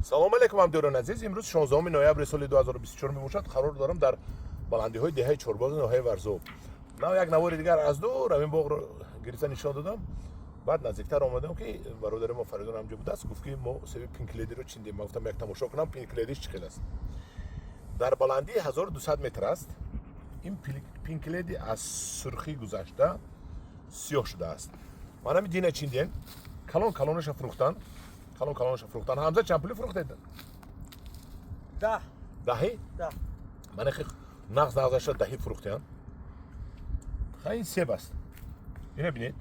салом алейкум ҳамдиёрони азиз. имрӯз 16 ноябри соли 2024 мебошад. қарор дорам дар баландиҳои деҳаи Чорбоз ноҳияи Варзоб як навори дигар аз дур ҳамин боғро гирифта нишон додам. баъд наздиктар омадам ки бародари мо Фаридон ҳамҷо будааст. гуфт ки мо себи пинкледиро чиндем. Ман гуфтам як тамошо кунам пинкледиш чӣ хел аст. дар баландии 1200 метр аст. ин пинкледи аз сурхӣ гузашта сиёҳ шудааст. ман ҳами дина чиндем. калонаша фурӯхтанд. ҳамза чанд пули фурӯхтед? 10. Даҳи? 10. ман хи нағзаша даҳи фурӯхтем. ха ин себ аст. ина бинед.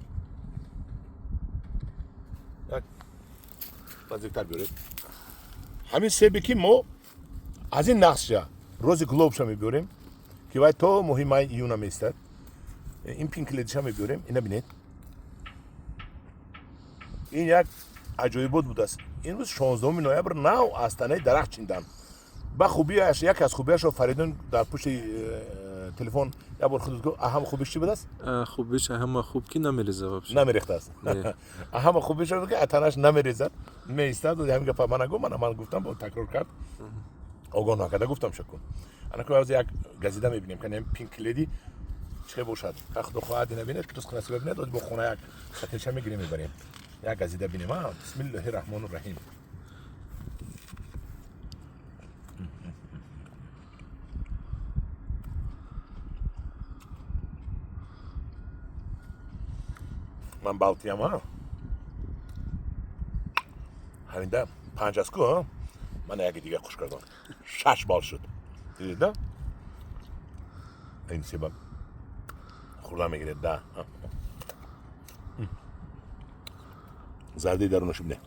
як наздиктар биёред. ҳамин себе ки мо аз ин нақша рӯзи глобша мебиёрем ки вай то моҳи май июна меистад. ин пинкледиша мебиёрем. ина бинед. ин як аҷоибот будааст. имрӯз 16 ноябр нав аз танаи дарахт чиндан. ба хубияш яке аз хубияшро Фаридон дар пушти телефон як бор худод гуфт. аҳам хубиш чӣ будааст? Хубиш аҳама хуб ки намереза вообще. Намерехтааст. аҳама хубишро ки атанаш намерезад. Меистад ва ҳамин гапа ман гуфт. ман гуфтам бо такрор кард. огоҳ накарда гуфтам шакун. ана ки як газида мебинем ки ин пинкледи чӣ бошад. ка худо хоҳад ина бинед ки тус насиба бинед бо хона як сатилша мегирем мебарем. як газида бинем. бисмиллаҳи раҳмони раҳим. ман балтиям ҳаминда 5 аст ку ман яки дигар хуш кардам. 6 бал шуд. дидед да? ин себа хурда мегиред да. зардаи дарунашо бине.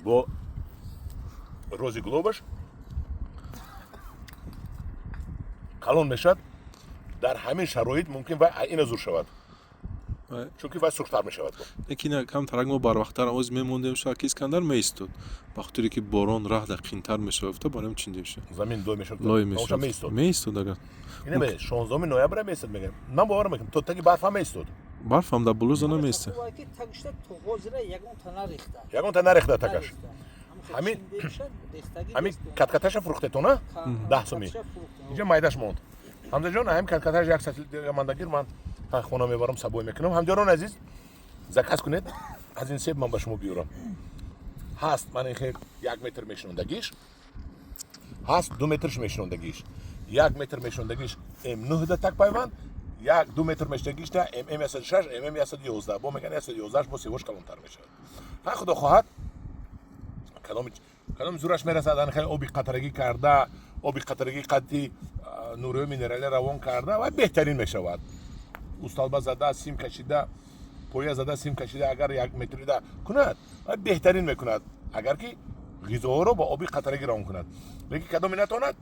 бо рӯзи глобаш калон мешавад. дар ҳамин шароит мумкин вай ина зур шавад. чунки вай сурхтар мешавад. Лекин камтарак мо барвақтар оз мемондем шо ки Искандар меистод. Ба хотире ки борон рахда қинтар мешавад барем чиндем шо. замин дой мешавад. лой мешавад. Меистод агар. ина ме 16 ноябр меистад мегам. ман бовар мекунам то таги барф ҳам меистод. Барф ҳам дар блуза намеиста. ки тагишта тоғозира ягон тана рехта. ягон тана рехта тагаш. ҳамин каткаташа фурӯхтетона 10 сомӣ. инҷа майдаш монд. ҳамзаҷон ҳамин каткаташ як сатил мандагир ман хона мебарам сабой мекунам. ҳамдиёрони азиз заказ кунед. аз ин себ ман ба шумо биёрам. ҳаст ман ин хел 1 метр мешунондагиш. ҳаст 2 метрш мешунондагиш. 1 метр мешунондагиш М9 да так пайванд. 2 метр мешунондагиш да М106 М111 бо меган 111 бо севош калонтар мешавад. ҳар худо хоҳад кадом зураш мерасад. ан хел оби қатрагӣ карда оби қатрагӣ қадди нуриҳои минералӣ равон карда ва беҳтарин мешавад. усталба зада сим кашида поя зада сим кашида агар 1 метрида кунад ва беҳтарин мекунад агар ки ғизоҳоро ба оби қатрагӣ равон кунад. лекин кадоме натавонад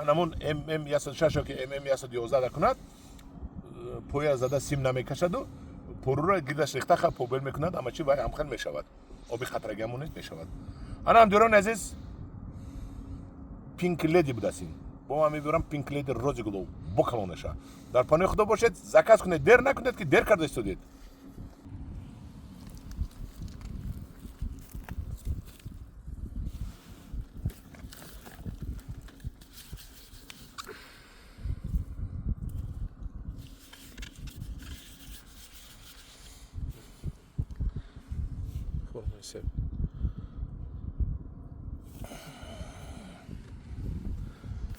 намун М106 ки М111 да кунад поя зада сим намекашаду поруро гирдаш рехта ха побел мекунад. ама чи вай ҳамхел мешавад. оби қатрагӣ ҳамон низ мешавад. ана ҳамдиёрони азиз пинкледи будааст ин. бо ман мебиёрам пинкледи рӯзи глоб бо калонаша. дар паноҳи худо бошед. заказ кунед. дер накунед ки дер карда истодед.